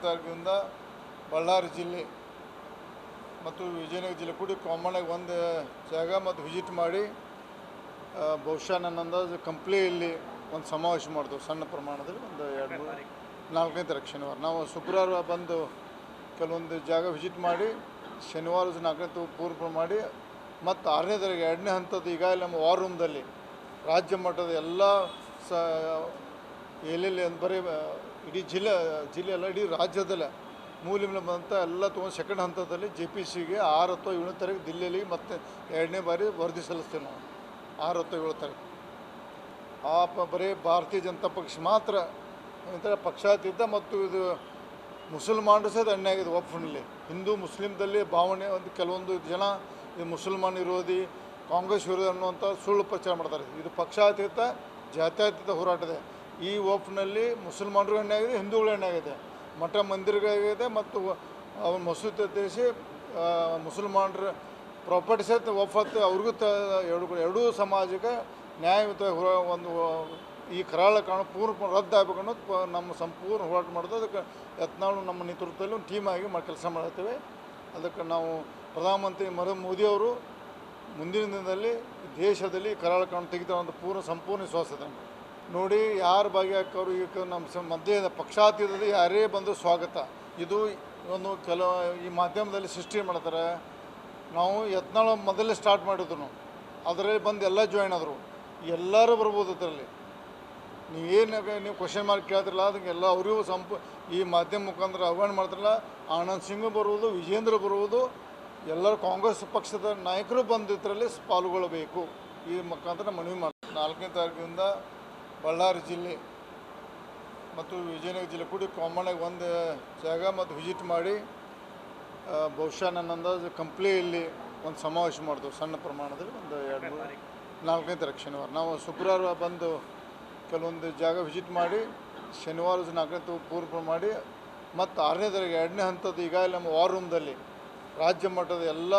ತಾರೀಕಿನಿಂದ ಬಳ್ಳಾರಿ ಜಿಲ್ಲೆ ಮತ್ತು ವಿಜಯನಗರ ಜಿಲ್ಲೆ ಕೂಡಿ ಕಾಮನ್ನಾಗಿ ಒಂದು ಜಾಗ ಮತ್ತು ವಿಸಿಟ್ ಮಾಡಿ ಬಹುಶಃ ನನ್ನ ಅಂದಾಜು ಕಂಪ್ಲಿಯಲ್ಲಿ ಒಂದು ಸಮಾವೇಶ ಮಾಡ್ತೇವೆ ಸಣ್ಣ ಪ್ರಮಾಣದಲ್ಲಿ ಒಂದು 4ನೇ ತಾರೀಕು ಶನಿವಾರ. ನಾವು ಶುಕ್ರವಾರ ಬಂದು ಕೆಲವೊಂದು ಜಾಗ ವಿಸಿಟ್ ಮಾಡಿ ಶನಿವಾರ 4ನೇ ತಾರೀಕು ಪೂರ್ವ ಮಾಡಿ ಮತ್ತು 6ನೇ ತಾರೀಕು 2ನೇ ಹಂತದ ಈಗಾಗಲೇ ನಮ್ಮ ವಾರ್ ರೂಮ್ದಲ್ಲಿ ರಾಜ್ಯ ಮಟ್ಟದ ಎಲ್ಲ ಎಲ್ಲೆಲ್ಲಿ ಬರೀ ಇಡೀ ಜಿಲ್ಲೆಯಲ್ಲ ಇಡೀ ರಾಜ್ಯದಲ್ಲ ಮೂಲೆಯಲ್ಲಿ ಬಂದಂಥ ಎಲ್ಲ ತೊಗೊಂಡು ಸೆಕೆಂಡ್ ಹಂತದಲ್ಲಿ JPCಗೆ 6 ಅಥವಾ 7ನೇ ತಾರೀಕು ದಿಲ್ಲಿಯಲ್ಲಿ ಮತ್ತೆ 2ನೇ ಬಾರಿ ವರದಿ ಸಲ್ಲಿಸ್ತೇವೆ ನಾವು 6 ಅಥವಾ 7 ತಾರೀಕು. ಬರೀ ಭಾರತೀಯ ಜನತಾ ಪಕ್ಷ ಮಾತ್ರ ಒಂಥರ ಪಕ್ಷಾತೀತ ಮತ್ತು ಇದು ಮುಸಲ್ಮಾನರು ಸಹ ಅನ್ಯಾಯ ಆಗಿದೆ. ವಕ್ಫ್ನಲ್ಲಿ ಹಿಂದೂ ಮುಸ್ಲಿಮ್ದಲ್ಲಿ ಭಾವನೆ ಒಂದು ಕೆಲವೊಂದು ಜನ ಇದು ಮುಸಲ್ಮಾನ್ ವಿರೋಧಿ ಕಾಂಗ್ರೆಸ್ ವಿರೋಧಿ ಅನ್ನುವಂಥ ಸುಳ್ಳು ಪ್ರಚಾರ ಮಾಡ್ತಾರೆ. ಇದು ಪಕ್ಷಾತೀತ ಜಾತ್ಯತೀತ ಹೋರಾಟದೆ. ಈ ವಕ್ಫ್ನಲ್ಲಿ ಮುಸಲ್ಮಾನರು ಅನ್ಯಾಯ ಆಗಿದೆ, ಹಿಂದೂಗಳು ಅನ್ಯಾಯ ಆಗಿದೆ, ಮಠ ಮಂದಿರಗಳಾಗಿದೆ ಮತ್ತು ಮಸೂದೆ ದೇಶಿ ಮುಸಲ್ಮಾನರ ಪ್ರಾಪರ್ಟಿ ಸಹಿತ ವಫತ್ತು ಅವ್ರಿಗೂ ಎರಡೂ ಸಮಾಜಕ್ಕೆ ನ್ಯಾಯಯುತ ಒಂದು ಈ ಕರಾಳ ಕಾನೂನು ಪೂರ್ಣ ರದ್ದಾಗಬೇಕು ಅನ್ನೋದು ನಮ್ಮ ಸಂಪೂರ್ಣ ಹೋರಾಟ ಮಾಡೋದು. ಅದಕ್ಕೆ ಯತ್ನಾಳು ನಮ್ಮ ನೇತೃತ್ವದಲ್ಲಿ ಒಂದು ಟೀಮ್ ಆಗಿ ಕೆಲಸ ಮಾಡ್ತೇವೆ. ಅದಕ್ಕೆ ನಾವು ಪ್ರಧಾನಮಂತ್ರಿ ಮೋದಿಯವರು ಮುಂದಿನ ದಿನದಲ್ಲಿ ದೇಶದಲ್ಲಿ ಕರಾಳ ಕಾನೂನು ತೆಗಿತಾರೆ ಅಂತ ಸಂಪೂರ್ಣ ವಿಶ್ವಾಸ ಇದೆ. ನೋಡಿ, ಯಾರು ಭಾಗಿಯಾಕೋರು ಈಗ ನಮ್ಮ ಮಧ್ಯೆ ಪಕ್ಷಾತೀತದಲ್ಲಿ ಯಾರೇ ಬಂದು ಸ್ವಾಗತ. ಇದು ಒಂದು ಈ ಮಾಧ್ಯಮದಲ್ಲಿ ಸೃಷ್ಟಿ ಮಾಡ್ತಾರೆ. ನಾವು ಯತ್ನಾಳು ಮೊದಲೇ ಸ್ಟಾರ್ಟ್ ಮಾಡಿದ್ರು, ಅದರಲ್ಲಿ ಬಂದು ಎಲ್ಲ ಜಾಯ್ನ್ ಆದರು. ಎಲ್ಲರೂ ಬರ್ಬೋದು ಅದರಲ್ಲಿ. ನೀವು ಕ್ವಶನ್ ಮಾರ್ಕ್ ಕೇಳ್ತಿರಲ್ಲ, ಅದಕ್ಕೆ ಎಲ್ಲ ಅವರಿಗೂ ಈ ಮಾಧ್ಯಮ ಮುಖಾಂತರ ಆಹ್ವಾನ ಮಾಡ್ತಾರಲ್ಲ. ಆನಂದ್ ಸಿಂಗ್ ಬರುವುದು, ವಿಜೇಂದ್ರ ಬರುವುದು, ಎಲ್ಲರೂ ಕಾಂಗ್ರೆಸ್ ಪಕ್ಷದ ನಾಯಕರು ಬಂದು ಇದರಲ್ಲಿ ಪಾಲ್ಗೊಳ್ಳಬೇಕು. ಈ ಮುಖಾಂತರ ಮನವಿ ಮಾಡ್ತಾರೆ. 4ನೇ ತಾರೀಕಿನಿಂದ ಬಳ್ಳಾರಿ ಜಿಲ್ಲೆ ಮತ್ತು ವಿಜಯನಗರ ಜಿಲ್ಲೆ ಕೂಡಿ ಕಾಮನ್ನಾಗಿ ಒಂದು ಜಾಗ ಮತ್ತು ವಿಸಿಟ್ ಮಾಡಿ ಬಹುಶಃ ನನ್ನ ಅಂದಾಜು ಕಂಪ್ಲಿಯಲ್ಲಿ ಒಂದು ಸಮಾವೇಶ ಮಾಡ್ತೇವೆ ಸಣ್ಣ ಪ್ರಮಾಣದಲ್ಲಿ ಒಂದು 4ನೇ ತಾರೀಕು ಶನಿವಾರ. ನಾವು ಶುಕ್ರವಾರ ಬಂದು ಕೆಲವೊಂದು ಜಾಗ ವಿಸಿಟ್ ಮಾಡಿ ಶನಿವಾರ 4ನೇ ತಾರೀಕು ಪೂರ್ವ ಮಾಡಿ ಮತ್ತು 6ನೇ ತಾರೀಕು 2ನೇ ಹಂತದ ಈಗಾಗಲೇ ನಮ್ಮ ವಾರ್ ರೂಮ್ದಲ್ಲಿ ರಾಜ್ಯ ಮಟ್ಟದ ಎಲ್ಲ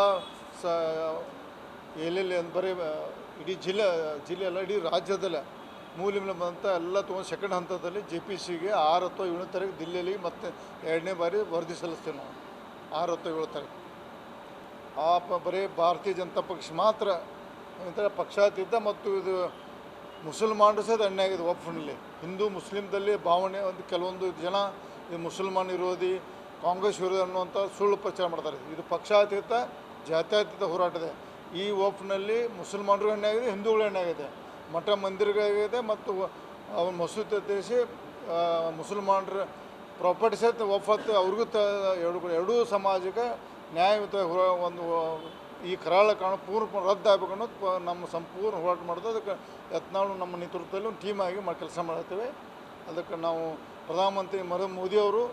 ಎಲ್ಲೆಲ್ಲಿ ಬರೀ ಇಡೀ ಜಿಲ್ಲೆಯಲ್ಲ ಇಡೀ ರಾಜ್ಯದಲ್ಲ ಮೂಲೆಯಲ್ಲಿ ಬಂದಂಥ ಎಲ್ಲ ತೊಗೊಂಡು ಸೆಕೆಂಡ್ ಹಂತದಲ್ಲಿ JPCಗೆ 6 ಅಥವಾ 7ನೇ ತಾರೀಕು ದಿಲ್ಲಿಯಲ್ಲಿ ಮತ್ತೆ 2ನೇ ಬಾರಿ ವರದಿ ಸಲ್ಲಿಸ್ತೇವೆ ನಾವು 6 ಅಥವಾ 7 ತಾರೀಕು. ಬರೀ ಭಾರತೀಯ ಜನತಾ ಪಕ್ಷ ಮಾತ್ರ ಒಂಥರ ಪಕ್ಷಾತೀತ ಮತ್ತು ಇದು ಮುಸಲ್ಮಾನರು ಸಹ ಅನ್ಯಾಯ ಆಗಿದೆ. ವಕ್ಫ್ನಲ್ಲಿ ಹಿಂದೂ ಮುಸ್ಲಿಮ್ದಲ್ಲಿ ಭಾವನೆ ಒಂದು ಕೆಲವೊಂದು ಜನ ಇದು ಮುಸಲ್ಮಾನ್ ವಿರೋಧಿ ಕಾಂಗ್ರೆಸ್ ವಿರೋಧಿ ಅನ್ನುವಂಥ ಸುಳ್ಳು ಪ್ರಚಾರ ಮಾಡ್ತಾರೆ. ಇದು ಪಕ್ಷಾತೀತ ಜಾತ್ಯತೀತ ಹೋರಾಟದೆ. ಈ ವಕ್ಫ್ನಲ್ಲಿ ಮುಸಲ್ಮಾನರು ಅನ್ಯಾಯ ಆಗಿದೆ, ಹಿಂದೂಗಳು ಅನ್ಯಾಯ ಆಗಿದೆ, ಮಠ ಮಂದಿರಗಳಾಗಿದೆ ಮತ್ತು ಮಸೂದೆ ದೇಶಿ ಮುಸಲ್ಮಾನರ ಪ್ರಾಪರ್ಟಿ ಸಹಿತ ವಫತ್ತು ಅವ್ರಿಗೂ ಎರಡೂ ಸಮಾಜಕ್ಕೆ ನ್ಯಾಯಯುತ ಒಂದು ಈ ಕರಾಳ ಕಾನೂನು ಪೂರ್ಣ ರದ್ದಾಗಬೇಕು ಅನ್ನೋದು ನಮ್ಮ ಸಂಪೂರ್ಣ ಹೋರಾಟ ಮಾಡೋದು. ಅದಕ್ಕೆ ಯತ್ನಾಳು ನಮ್ಮ ನೇತೃತ್ವದಲ್ಲಿ ಒಂದು ಟೀಮ್ ಆಗಿ ಕೆಲಸ ಮಾಡ್ತೇವೆ. ಅದಕ್ಕೆ ನಾವು ಪ್ರಧಾನಮಂತ್ರಿ ಮೋದಿಯವರು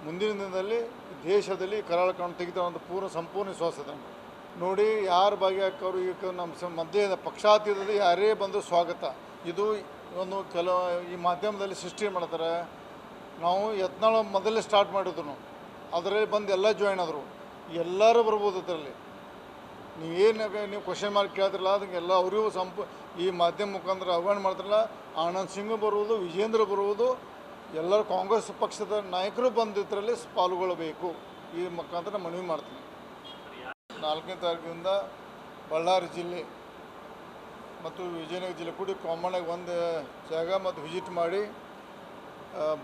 ಮುಂದಿನ ದಿನದಲ್ಲಿ ದೇಶದಲ್ಲಿ ಕರಾಳ ಕಾನೂನು ತೆಗಿತಾರೆ ಅಂತ ಸಂಪೂರ್ಣ ವಿಶ್ವಾಸ ಇದೆ. ನೋಡಿ, ಯಾರು ಭಾಗಿಯಾಕೋರು ಈಗ ನಮ್ಮ ಮಧ್ಯೆ ಪಕ್ಷಾತೀತದಲ್ಲಿ ಯಾರೇ ಬಂದು ಸ್ವಾಗತ. ಇದು ಒಂದು ಈ ಮಾಧ್ಯಮದಲ್ಲಿ ಸೃಷ್ಟಿ ಮಾಡ್ತಾರೆ. ನಾವು ಯತ್ನಾಳು ಮೊದಲೇ ಸ್ಟಾರ್ಟ್ ಮಾಡಿದ್ರು, ಅದರಲ್ಲಿ ಬಂದು ಎಲ್ಲ ಜಾಯ್ನ್ ಆದರು. ಎಲ್ಲರೂ ಬರ್ಬೋದು ಅದರಲ್ಲಿ. ನೀವು ಕ್ವಶನ್ ಮಾರ್ಕ್ ಕೇಳ್ತಿರಲ್ಲ, ಅದಕ್ಕೆ ಎಲ್ಲ ಅವರಿಗೂ ಈ ಮಾಧ್ಯಮ ಮುಖಾಂತರ ಆಹ್ವಾನ ಮಾಡ್ತಾರಲ್ಲ. ಆನಂದ್ ಸಿಂಗ್ ಬರುವುದು, ವಿಜೇಂದ್ರ ಬರುವುದು, ಎಲ್ಲರೂ ಕಾಂಗ್ರೆಸ್ ಪಕ್ಷದ ನಾಯಕರು ಬಂದು ಇದರಲ್ಲಿ ಪಾಲ್ಗೊಳ್ಳಬೇಕು. ಈ ಮುಖಾಂತರ ಮನವಿ ಮಾಡ್ತೀನಿ. 4ನೇ ತಾರೀಕಿನಿಂದ ಬಳ್ಳಾರಿ ಜಿಲ್ಲೆ ಮತ್ತು ವಿಜಯನಗರ ಜಿಲ್ಲೆ ಕೂಡಿ ಕಾಮನ್ನಾಗಿ ಒಂದು ಜಾಗ ಮತ್ತು ವಿಸಿಟ್ ಮಾಡಿ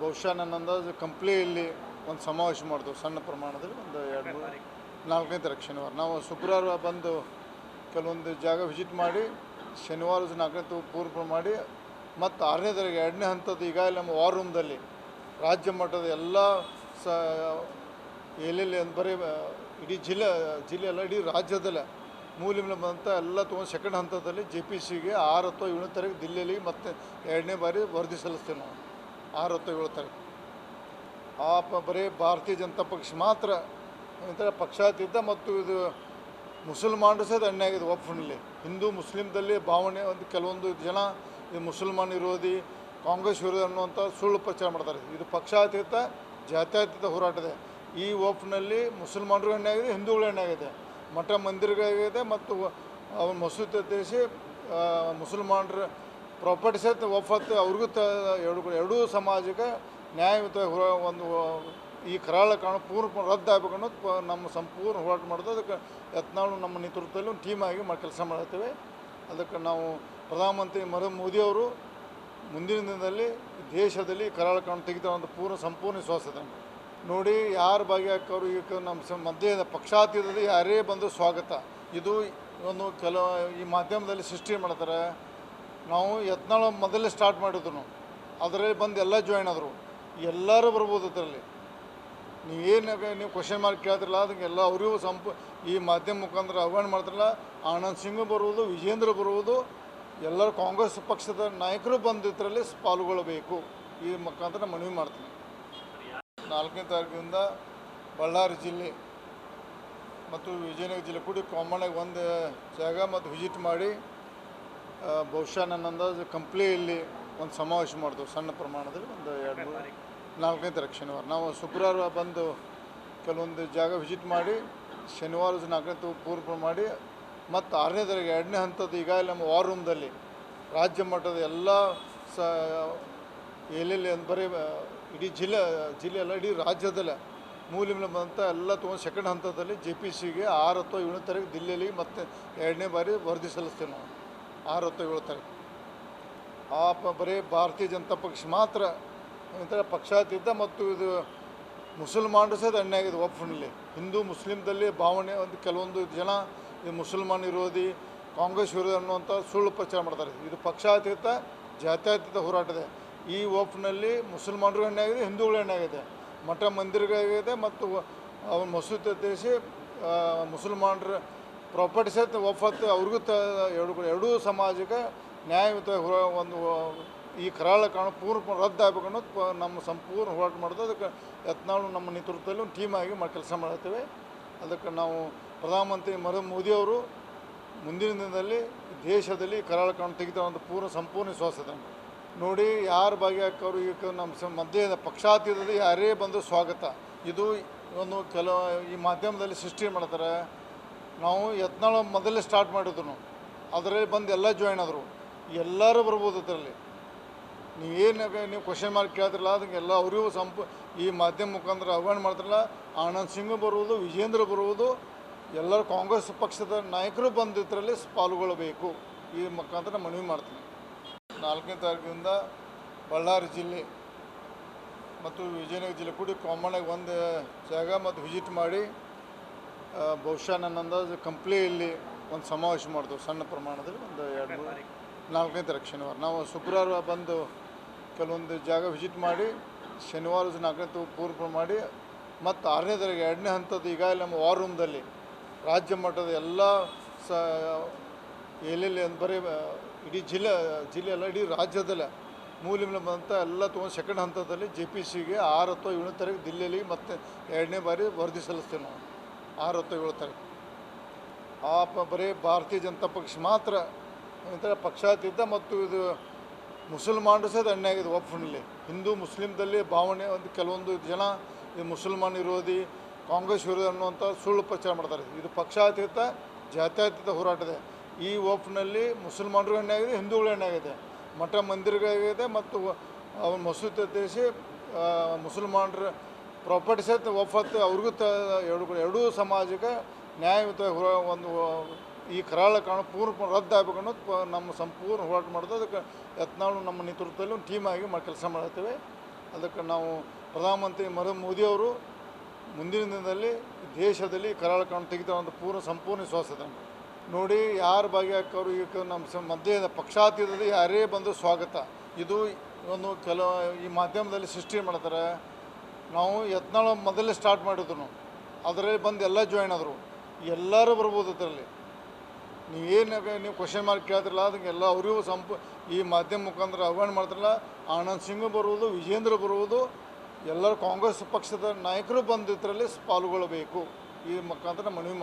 ಬಹುಶಃ ನನ್ನ ಅಂದಾಜು ಕಂಪ್ಲಿಯಲ್ಲಿ ಒಂದು ಸಮಾವೇಶ ಮಾಡ್ತೇವೆ ಸಣ್ಣ ಪ್ರಮಾಣದಲ್ಲಿ ಒಂದು 4ನೇ ತಾರೀಕು ಶನಿವಾರ. ನಾವು ಶುಕ್ರವಾರ ಬಂದು ಕೆಲವೊಂದು ಜಾಗ ವಿಸಿಟ್ ಮಾಡಿ ಶನಿವಾರ 4ನೇ ತಾರೀಕು ಪೂರ್ವ ಮಾಡಿ ಮತ್ತು 6ನೇ ತಾರೀಕು 2ನೇ ಹಂತದ ಈಗಾಗಲೇ ನಮ್ಮ ವಾರ್ ರೂಮ್ದಲ್ಲಿ ರಾಜ್ಯ ಮಟ್ಟದ ಎಲ್ಲ ಎಲ್ಲೆಲ್ಲಿ ಬರೀ ಇಡೀ ಜಿಲ್ಲೆಯಲ್ಲ ಇಡೀ ರಾಜ್ಯದಲ್ಲ ಮೂಲೆಯಲ್ಲಿ ಬಂದಂಥ ಎಲ್ಲ ತೊಗೊಂಡು ಸೆಕೆಂಡ್ ಹಂತದಲ್ಲಿ JPCಗೆ 6 ಅಥವಾ 7ನೇ ತಾರೀಕು ದಿಲ್ಲಿಯಲ್ಲಿ ಮತ್ತೆ 2ನೇ ಬಾರಿ ವರದಿ ಸಲ್ಲಿಸ್ತೇವೆ ನಾವು 6 ಅಥವಾ 7 ತಾರೀಕು. ಬರೀ ಭಾರತೀಯ ಜನತಾ ಪಕ್ಷ ಮಾತ್ರ ಒಂಥರ ಪಕ್ಷಾತೀತ ಮತ್ತು ಇದು ಮುಸಲ್ಮಾನರು ಸಹ ಅನ್ಯಾಯ ಆಗಿದೆ. ವಕ್ಫ್ನಲ್ಲಿ ಹಿಂದೂ ಮುಸ್ಲಿಮ್ದಲ್ಲಿ ಭಾವನೆ ಒಂದು ಕೆಲವೊಂದು ಜನ ಇದು ಮುಸಲ್ಮಾನ್ ವಿರೋಧಿ ಕಾಂಗ್ರೆಸ್ ವಿರೋಧಿ ಅನ್ನುವಂಥ ಸುಳ್ಳು ಪ್ರಚಾರ ಮಾಡ್ತಾರೆ. ಇದು ಪಕ್ಷಾತೀತ ಜಾತ್ಯತೀತ ಹೋರಾಟದೆ. ಈ ವಕ್ಫ್ನಲ್ಲಿ ಮುಸಲ್ಮಾನರು ಅನ್ಯಾಯ ಆಗಿದೆ, ಹಿಂದೂಗಳು ಅನ್ಯಾಯ ಆಗಿದೆ, ಮಠ ಮಂದಿರಗಳಾಗಿದೆ ಮತ್ತು ಮಸೂದೆ ದೇಶಿ ಮುಸಲ್ಮಾನರ ಪ್ರಾಪರ್ಟಿ ಸಹಿತ ವಫತ್ತು ಅವ್ರಿಗೂ ಎರಡೂ ಸಮಾಜಕ್ಕೆ ನ್ಯಾಯಯುತ ಒಂದು ಈ ಕರಾಳ ಕಾನೂನು ಪೂರ್ಣ ರದ್ದಾಗಬೇಕು ಅನ್ನೋದು ನಮ್ಮ ಸಂಪೂರ್ಣ ಹೋರಾಟ ಮಾಡೋದು. ಅದಕ್ಕೆ ಯತ್ನಾಳು ನಮ್ಮ ನೇತೃತ್ವದಲ್ಲಿ ಒಂದು ಟೀಮ್ ಆಗಿ ಕೆಲಸ ಮಾಡ್ತೇವೆ. ಅದಕ್ಕೆ ನಾವು ಪ್ರಧಾನಮಂತ್ರಿ ನರೇಂದ್ರ ಮೋದಿ ಅವರು ಮುಂದಿನ ದಿನದಲ್ಲಿ ದೇಶದಲ್ಲಿ ಕರಾಳ ಕಾನೂನು ತೆಗಿತಾರೆ ಅಂತ ಸಂಪೂರ್ಣ ವಿಶ್ವಾಸ ಇದೆ ನೋಡಿ. ಯಾರು ಭಾಗಿಯಾಕೋರು ಈಗ ನಮ್ಮ ಮಧ್ಯೆ ಪಕ್ಷಾತೀತದಲ್ಲಿ ಯಾರೇ ಬಂದರೂ ಸ್ವಾಗತ. ಇದು ಒಂದು ಈ ಮಾಧ್ಯಮದಲ್ಲಿ ಸೃಷ್ಟಿ ಮಾಡ್ತಾರೆ. ನಾವು ಯತ್ನಾಳ ಮೊದಲೇ ಸ್ಟಾರ್ಟ್ ಮಾಡಿದ್ರು, ಅದರಲ್ಲಿ ಬಂದು ಎಲ್ಲ ಜಾಯ್ನ್ ಆದರು. ಎಲ್ಲರೂ ಬರ್ಬೋದು ಅದರಲ್ಲಿ. ನೀವು ಕ್ವಶನ್ ಮಾರ್ಕ್ ಕೇಳ್ತಿರಲ್ಲ, ಅದಕ್ಕೆಲ್ಲ ಅವರಿಗೂ ಈ ಮಾಧ್ಯಮ ಮುಖಾಂತರ ಆಹ್ವಾನ ಮಾಡ್ತಾರಲ್ಲ. ಆನಂದ್ ಸಿಂಗ್ ಬರುವುದು, ವಿಜೇಂದ್ರ ಬರುವುದು, ಎಲ್ಲರೂ ಕಾಂಗ್ರೆಸ್ ಪಕ್ಷದ ನಾಯಕರು ಬಂದು ಇದರಲ್ಲಿ ಪಾಲ್ಗೊಳ್ಳಬೇಕು. ಈ ಮುಖಾಂತರ ಮನವಿ ಮಾಡ್ತೀನಿ. 4ನೇ ತಾರೀಕಿನಿಂದ ಬಳ್ಳಾರಿ ಜಿಲ್ಲೆ ಮತ್ತು ವಿಜಯನಗರ ಜಿಲ್ಲೆ ಕೂಡಿ ಕಾಮನ್ನಾಗಿ ಒಂದು ಜಾಗ ಮತ್ತು ವಿಸಿಟ್ ಮಾಡಿ ಬಹುಶಃ ನನ್ನ ಅಂದಾಜು ಕಂಪ್ಲಿಯಲ್ಲಿ ಒಂದು ಸಮಾವೇಶ ಮಾಡ್ತೇವೆ ಸಣ್ಣ ಪ್ರಮಾಣದಲ್ಲಿ. ಒಂದು 4ನೇ ತಾರೀಕು ಶನಿವಾರ ನಾವು ಶುಕ್ರವಾರ ಬಂದು ಕೆಲವೊಂದು ಜಾಗ ವಿಸಿಟ್ ಮಾಡಿ ಶನಿವಾರ 4ನೇ ಪೂರ್ವ ಮಾಡಿ ಮತ್ತು 6ನೇ ತಾರೀಕು 2ನೇ ಹಂತದ ಈಗಾಗಲೇ ನಮ್ಮ ವಾರ್ ರೂಮ್ದಲ್ಲಿ ರಾಜ್ಯ ಮಟ್ಟದ ಎಲ್ಲ ಎಲ್ಲೆಲ್ಲಿ ಬರೀ ಇಡೀ ಜಿಲ್ಲೆಯಲ್ಲ ಇಡೀ ರಾಜ್ಯದಲ್ಲೇ ಮೂಲೆಯಿಂದ ಬಂದಂಥ ಎಲ್ಲ ತೊಗೊಂಡು ಸೆಕೆಂಡ್ ಹಂತದಲ್ಲಿ JPCಗೆ 6 ಅಥವಾ 7ನೇ ತಾರೀಕು ದಿಲ್ಲಿಯಲ್ಲಿ ಮತ್ತೆ 2ನೇ ಬಾರಿ ವರದಿ ಸಲ್ಲಿಸ್ತೇವೆ ನಾವು. 6 ಅಥವಾ 7 ತಾರೀಕು ಬರೀ ಭಾರತೀಯ ಜನತಾ ಪಕ್ಷ ಮಾತ್ರ ಒಂಥರ ಪಕ್ಷಾತೀತ ಮತ್ತು ಇದು ಮುಸಲ್ಮಾನರು ಸಹ ಅನ್ಯಾಯ ಆಗಿದೆ. ವಕ್ಫ್ನಲ್ಲಿ ಹಿಂದೂ ಮುಸ್ಲಿಮ್ದಲ್ಲಿ ಭಾವನೆ ಒಂದು ಕೆಲವೊಂದು ಜನ ಇದು ಮುಸಲ್ಮಾನ್ ವಿರೋಧಿ ಕಾಂಗ್ರೆಸ್ ವಿರೋಧಿ ಅನ್ನುವಂಥ ಸುಳ್ಳು ಪ್ರಚಾರ ಮಾಡ್ತಾರೆ. ಇದು ಪಕ್ಷಾತೀತ ಜಾತ್ಯತೀತ ಹೋರಾಟ ಇದೆ. ಈ ವಕ್ಫ್ನಲ್ಲಿ ಮುಸಲ್ಮಾನರಿಗೂ ಅನ್ಯಾಯ ಆಗಿದೆ, ಹಿಂದೂಗಳು ಅನ್ಯಾಯ ಆಗಿದೆ, ಮಠ ಮಂದಿರಗಳಾಗಿದೆ ಮತ್ತು ಮಸೂದೆ ದೇಶಿ ಮುಸಲ್ಮಾನರ ಪ್ರಾಪರ್ಟಿ ಸಹಿತ ವಫತ್ ಅವ್ರಿಗೂ ಎರಡೂ ಸಮಾಜಕ್ಕೆ ನ್ಯಾಯಯುತ ಒಂದು ಈ ಕರಾಳ ಕಾನೂನು ಪೂರ್ಣ ರದ್ದಾಗಬೇಕು ಅನ್ನೋದು ನಮ್ಮ ಸಂಪೂರ್ಣ ಹೋರಾಟ ಮಾಡೋದು. ಅದಕ್ಕೆ ಯತ್ನಾಳು ನಮ್ಮ ನೇತೃತ್ವದಲ್ಲಿ ಒಂದು ಟೀಮ್ ಆಗಿ ಕೆಲಸ ಮಾಡ್ತೇವೆ. ಅದಕ್ಕೆ ನಾವು ಪ್ರಧಾನಮಂತ್ರಿ ನರೇಂದ್ರ ಮೋದಿ ಅವರು ಮುಂದಿನ ದಿನದಲ್ಲಿ ದೇಶದಲ್ಲಿ ಕರಾಳ ಕಾನೂನು ತೆಗಿತಾರೆ ಅಂತ ಸಂಪೂರ್ಣ ವಿಶ್ವಾಸ ಇದೆ ನೋಡಿ. ಯಾರು ಭಾಗಿಯಾಕೋರು ಈಗ ನಮ್ಮ ಮಧ್ಯೆ ಪಕ್ಷಾತೀತದಲ್ಲಿ ಯಾರೇ ಬಂದರೂ ಸ್ವಾಗತ. ಇದು ಒಂದು ಈ ಮಾಧ್ಯಮದಲ್ಲಿ ಸೃಷ್ಟಿ ಮಾಡ್ತಾರೆ. ನಾವು ಯತ್ನಾಳ ಮೊದಲೇ ಸ್ಟಾರ್ಟ್ ಮಾಡಿದ್ರು, ಅದರಲ್ಲಿ ಬಂದು ಎಲ್ಲ ಜಾಯ್ನ್ ಆದರು. ಎಲ್ಲರೂ ಬರ್ಬೋದು ಅದರಲ್ಲಿ. ನೀವು ಕ್ವಶನ್ ಮಾರ್ಕ್ ಕೇಳ್ತಿರಲ್ಲ, ಅದಕ್ಕೆಲ್ಲ ಅವರಿಗೂ ಈ ಮಾಧ್ಯಮ ಮುಖಾಂತರ ಆಹ್ವಾನ ಮಾಡ್ತಾರಲ್ಲ. ಆನಂದ್ ಸಿಂಗ್ ಬರುವುದು, ವಿಜೇಂದ್ರ ಬರುವುದು, ಎಲ್ಲರೂ ಕಾಂಗ್ರೆಸ್ ಪಕ್ಷದ ನಾಯಕರು ಬಂದು ಇದರಲ್ಲಿ ಪಾಲ್ಗೊಳ್ಳಬೇಕು. ಈ ಮುಖಾಂತರ ಮನವಿ ಮಾಡ್ತೀನಿ. 4ನೇ ತಾರೀಕಿನಿಂದ ಬಳ್ಳಾರಿ ಜಿಲ್ಲೆ ಮತ್ತು ವಿಜಯನಗರ ಜಿಲ್ಲೆ ಕೂಡಿ ಕಾಮನ್ನಾಗಿ ಒಂದು ಜಾಗ ಮತ್ತು ವಿಸಿಟ್ ಮಾಡಿ ಬಹುಶಃ ನನ್ನ ಅಂದಾಜು ಕಂಪ್ಲಿಯಲ್ಲಿ ಒಂದು ಸಮಾವೇಶ ಮಾಡ್ತೇವೆ ಸಣ್ಣ ಪ್ರಮಾಣದಲ್ಲಿ. ಒಂದು 4ನೇ ತಾರೀಕು ಶನಿವಾರ ನಾವು ಶುಕ್ರವಾರ ಬಂದು ಕೆಲವೊಂದು ಜಾಗ ವಿಸಿಟ್ ಮಾಡಿ ಶನಿವಾರ 4ನೇ ಪೂರ್ವ ಮಾಡಿ ಮತ್ತು 6ನೇ ತಾರೀಕು 2ನೇ ಹಂತದ ಈಗಾಗಲೇ ನಮ್ಮ ವಾರ್ ರೂಮ್ದಲ್ಲಿ ರಾಜ್ಯ ಮಟ್ಟದ ಎಲ್ಲ ಎಲ್ಲೆಲ್ಲಿ ಬರೀ ಇಡೀ ಜಿಲ್ಲೆಯಲ್ಲ ಇಡೀ ರಾಜ್ಯದಲ್ಲೇ ಮೂಲೆಯಿಂದ ಬಂದಂಥ ಎಲ್ಲ ತೊಗೊಂಡು ಸೆಕೆಂಡ್ ಹಂತದಲ್ಲಿ JPCಗೆ 6 ಅಥವಾ 7ನೇ ತಾರೀಕು ದಿಲ್ಲಿಯಲ್ಲಿ ಮತ್ತೆ 2ನೇ ಬಾರಿ ವರದಿ ಸಲ್ಲಿಸ್ತೇವೆ ನಾವು. 6 ಅಥವಾ 7 ತಾರೀಕು ಬರೀ ಭಾರತೀಯ ಜನತಾ ಪಕ್ಷ ಮಾತ್ರ ಒಂಥರ ಪಕ್ಷಾತೀತ ಮತ್ತು ಇದು ಮುಸಲ್ಮಾನರು ಸಹ ಅನ್ಯಾಯ ಆಗಿದೆ. ವಕ್ಫ್ನಲ್ಲಿ ಹಿಂದೂ ಮುಸ್ಲಿಮ್ದಲ್ಲಿ ಭಾವನೆ ಒಂದು ಕೆಲವೊಂದು ಜನ ಇದು ಮುಸಲ್ಮಾನ್ ವಿರೋಧಿ ಕಾಂಗ್ರೆಸ್ ವಿರೋಧಿ ಅನ್ನುವಂಥ ಸುಳ್ಳು ಪ್ರಚಾರ ಮಾಡ್ತಾರೆ. ಇದು ಪಕ್ಷಾತೀತ ಜಾತ್ಯತೀತ ಹೋರಾಟ ಇದೆ. ಈ ವಕ್ಫ್ನಲ್ಲಿ ಮುಸಲ್ಮಾನರಿಗೂ ಅನ್ಯಾಯ ಆಗಿದೆ, ಹಿಂದೂಗಳು ಅನ್ಯಾಯ ಆಗಿದೆ, ಮಠ ಮಂದಿರಗಳಾಗಿದೆ ಮತ್ತು ಮಸೂದೆ ದೇಶಿ ಮುಸಲ್ಮಾನರ ಪ್ರಾಪರ್ಟಿ ಸಹಿತ ವಫತ್ ಅವ್ರಿಗೂ ಎರಡೂ ಸಮಾಜಕ್ಕೆ ನ್ಯಾಯಯುತ ಒಂದು ಈ ಕರಾಳ ಕಾನೂನು ಪೂರ್ಣ ರದ್ದಾಗಬೇಕು ಅನ್ನೋದು ನಮ್ಮ ಸಂಪೂರ್ಣ ಹೋರಾಟ ಮಾಡೋದು. ಅದಕ್ಕೆ ಯತ್ನಾಳು ನಮ್ಮ ನೇತೃತ್ವದಲ್ಲಿ ಒಂದು ಟೀಮ್ ಆಗಿ ಕೆಲಸ ಮಾಡ್ತೇವೆ. ಅದಕ್ಕೆ ನಾವು ಪ್ರಧಾನಮಂತ್ರಿ ನರೇಂದ್ರ ಮೋದಿ ಅವರು ಮುಂದಿನ ದಿನದಲ್ಲಿ ದೇಶದಲ್ಲಿ ಕರಾಳ ಕಾನೂನು ತೆಗಿತಾರೆ ಅಂತ ಸಂಪೂರ್ಣ ವಿಶ್ವಾಸ ಇದೆ ನೋಡಿ. ಯಾರು ಭಾಗಿಯಾಕೋರು ಈಗ ನಮ್ಮ ಮಧ್ಯೆ ಪಕ್ಷಾತೀತದಲ್ಲಿ ಯಾರೇ ಬಂದರೂ ಸ್ವಾಗತ. ಇದು ಒಂದು ಈ ಮಾಧ್ಯಮದಲ್ಲಿ ಸೃಷ್ಟಿ ಮಾಡ್ತಾರೆ. ನಾವು ಯತ್ನಾಳ ಮೊದಲೇ ಸ್ಟಾರ್ಟ್ ಮಾಡಿದ್ರು, ಅದರಲ್ಲಿ ಬಂದು ಎಲ್ಲ ಜಾಯ್ನ್ ಆದರು. ಎಲ್ಲರೂ ಬರ್ಬೋದು ಅದರಲ್ಲಿ. ನೀವು ಕ್ವಶನ್ ಮಾರ್ಕ್ ಕೇಳ್ತಿರಲ್ಲ, ಅದಕ್ಕೆಲ್ಲ ಅವರಿಗೂ ಈ ಮಾಧ್ಯಮ ಮುಖಾಂತರ ಆಹ್ವಾನ ಮಾಡ್ತಾರಲ್ಲ. ಆನಂದ್ ಸಿಂಗ್ ಬರುವುದು, ವಿಜೇಂದ್ರ ಬರುವುದು, ಎಲ್ಲರೂ ಕಾಂಗ್ರೆಸ್ ಪಕ್ಷದ ನಾಯಕರು ಬಂದು ಇದರಲ್ಲಿ ಪಾಲ್ಗೊಳ್ಳಬೇಕು. ಈ ಮುಖಾಂತರ ಮನವಿ